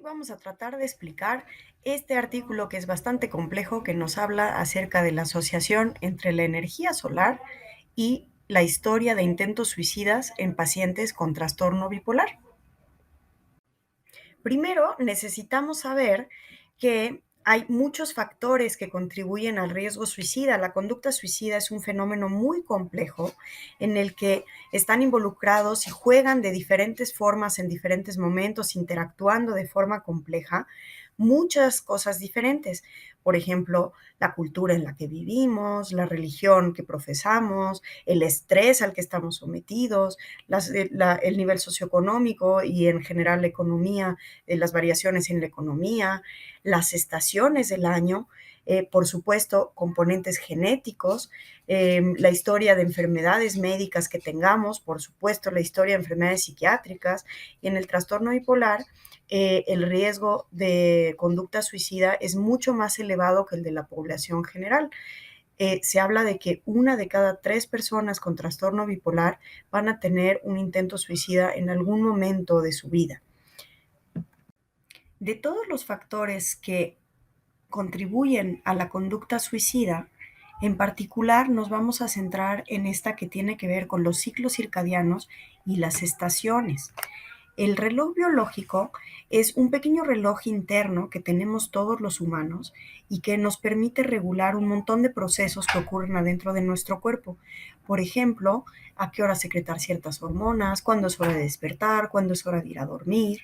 vamos a tratar de explicar este artículo que es bastante complejo, que nos habla acerca de la asociación entre la energía solar y la historia de intentos suicidas en pacientes con trastorno bipolar. Primero, necesitamos saber que hay muchos factores que contribuyen al riesgo suicida. La conducta suicida es un fenómeno muy complejo en el que están involucrados y juegan de diferentes formas en diferentes momentos, interactuando de forma compleja, muchas cosas diferentes. Por ejemplo, la cultura en la que vivimos, la religión que profesamos, el estrés al que estamos sometidos, el nivel socioeconómico y en general la economía, las variaciones en la economía, las estaciones del año, por supuesto, componentes genéticos, la historia de enfermedades médicas que tengamos, por supuesto, la historia de enfermedades psiquiátricas. Y en el trastorno bipolar, el riesgo de conducta suicida es mucho más elevado que el de la población general. Se habla de que 1 de cada 3 personas con trastorno bipolar van a tener un intento suicida en algún momento de su vida. De todos los factores que contribuyen a la conducta suicida, en particular nos vamos a centrar en esta que tiene que ver con los ciclos circadianos y las estaciones. El reloj biológico es un pequeño reloj interno que tenemos todos los humanos y que nos permite regular un montón de procesos que ocurren adentro de nuestro cuerpo. Por ejemplo, a qué hora secretar ciertas hormonas, cuándo es hora de despertar, cuándo es hora de ir a dormir.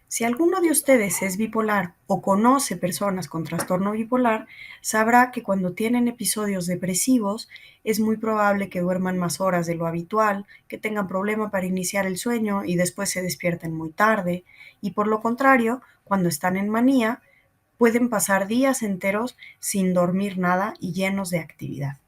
Si alguno de ustedes es bipolar o conoce personas con trastorno bipolar, sabrá que cuando tienen episodios depresivos es muy probable que duerman más horas de lo habitual, que tengan problema para iniciar el sueño y después se despierten muy tarde. Y por lo contrario, cuando están en manía, pueden pasar días enteros sin dormir nada y llenos de actividad.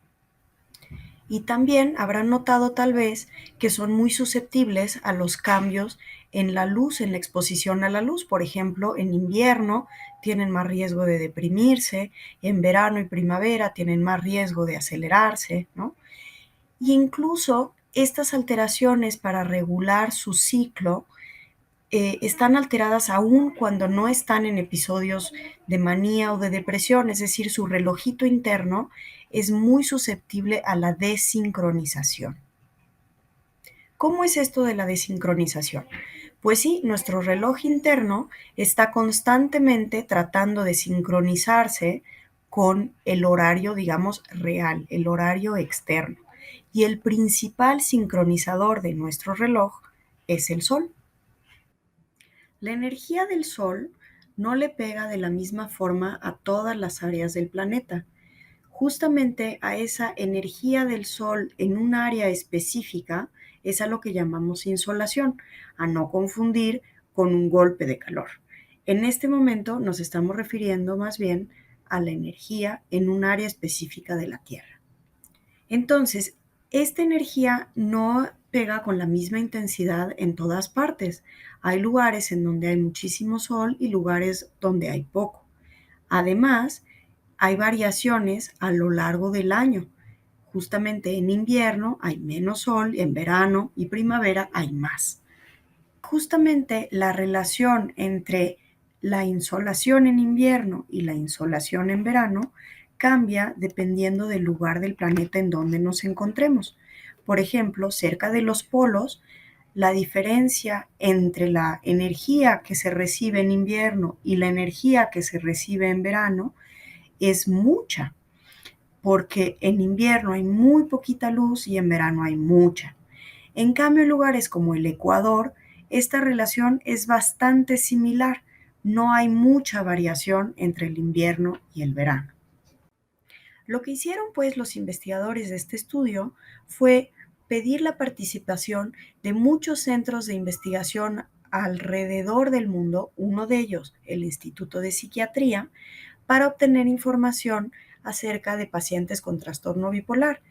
Y también habrán notado tal vez que son muy susceptibles a los cambios en la luz, en la exposición a la luz. Por ejemplo, en invierno tienen más riesgo de deprimirse, en verano y primavera tienen más riesgo de acelerarse, ¿no? Y incluso estas alteraciones para regular su ciclo están alteradas aún cuando no están en episodios de manía o de depresión, es decir, su relojito interno es muy susceptible a la desincronización. ¿Cómo es esto de la desincronización? Pues sí, nuestro reloj interno está constantemente tratando de sincronizarse con el horario, digamos, real, el horario externo. Y el principal sincronizador de nuestro reloj es el sol. La energía del Sol no le pega de la misma forma a todas las áreas del planeta. Justamente a esa energía del Sol en un área específica es a lo que llamamos insolación, a no confundir con un golpe de calor. En este momento nos estamos refiriendo más bien a la energía en un área específica de la Tierra. Entonces, esta energía no pega con la misma intensidad en todas partes. Hay lugares en donde hay muchísimo sol y lugares donde hay poco. Además, hay variaciones a lo largo del año. Justamente en invierno hay menos sol, en verano y primavera hay más. Justamente la relación entre la insolación en invierno y la insolación en verano cambia dependiendo del lugar del planeta en donde nos encontremos. Por ejemplo, cerca de los polos, la diferencia entre la energía que se recibe en invierno y la energía que se recibe en verano es mucha, porque en invierno hay muy poquita luz y en verano hay mucha. En cambio, en lugares como el Ecuador, esta relación es bastante similar. No hay mucha variación entre el invierno y el verano. Lo que hicieron pues los investigadores de este estudio fue pedir la participación de muchos centros de investigación alrededor del mundo, uno de ellos el Instituto de Psiquiatría, para obtener información acerca de pacientes con trastorno bipolar,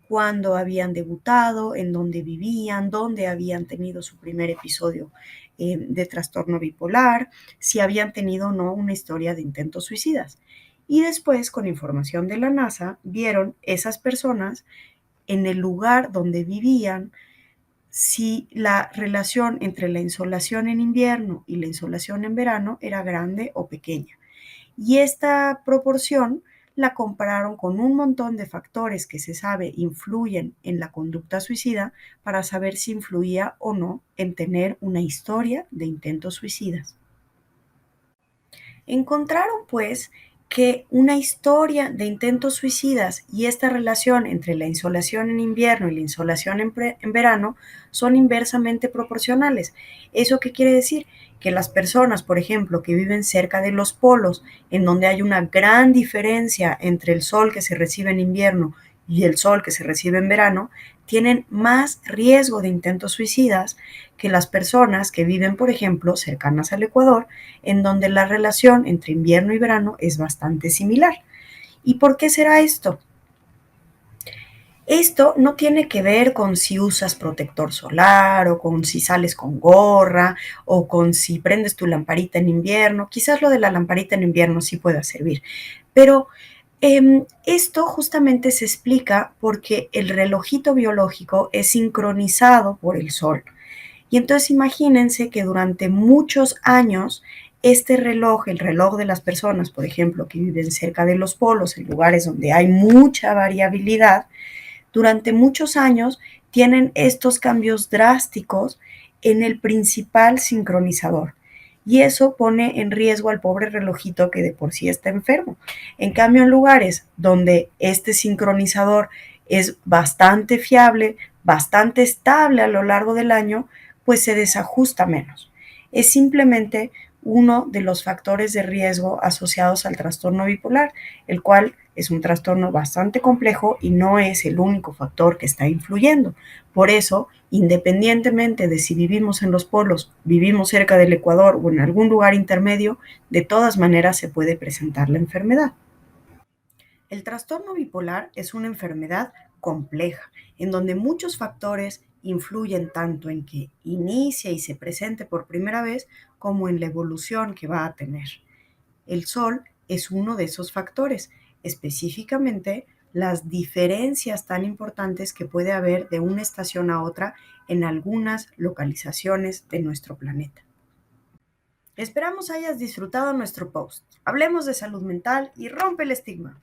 cuándo habían debutado, en dónde vivían, dónde habían tenido su primer episodio de trastorno bipolar, si habían tenido o no una historia de intentos suicidas. Y después, con información de la NASA, vieron esas personas en el lugar donde vivían, si la relación entre la insolación en invierno y la insolación en verano era grande o pequeña. Y esta proporción la compararon con un montón de factores que se sabe influyen en la conducta suicida para saber si influía o no en tener una historia de intentos suicidas. Encontraron, pues, que una historia de intentos suicidas y esta relación entre la insolación en invierno y la insolación en verano son inversamente proporcionales. ¿Eso qué quiere decir? Que las personas, por ejemplo, que viven cerca de los polos, en donde hay una gran diferencia entre el sol que se recibe en invierno y el sol que se recibe en verano, tienen más riesgo de intentos suicidas que las personas que viven, por ejemplo, cercanas al Ecuador, en donde la relación entre invierno y verano es bastante similar. ¿Y por qué será esto? Esto no tiene que ver con si usas protector solar o con si sales con gorra o con si prendes tu lamparita en invierno. Quizás lo de la lamparita en invierno sí pueda servir, pero esto justamente se explica porque el relojito biológico es sincronizado por el sol. Y entonces imagínense que durante muchos años este reloj, el reloj de las personas, por ejemplo, que viven cerca de los polos, en lugares donde hay mucha variabilidad, durante muchos años tienen estos cambios drásticos en el principal sincronizador. Y eso pone en riesgo al pobre relojito que de por sí está enfermo. En cambio, en lugares donde este sincronizador es bastante fiable, bastante estable a lo largo del año, pues se desajusta menos. Es simplemente uno de los factores de riesgo asociados al trastorno bipolar, el cual es un trastorno bastante complejo y no es el único factor que está influyendo. Por eso, independientemente de si vivimos en los polos, vivimos cerca del Ecuador o en algún lugar intermedio, de todas maneras se puede presentar la enfermedad. El trastorno bipolar es una enfermedad compleja, en donde muchos factores influyen tanto en que inicie y se presente por primera vez como en la evolución que va a tener. El sol es uno de esos factores, específicamente las diferencias tan importantes que puede haber de una estación a otra en algunas localizaciones de nuestro planeta. Esperamos hayas disfrutado nuestro post. Hablemos de salud mental y rompe el estigma.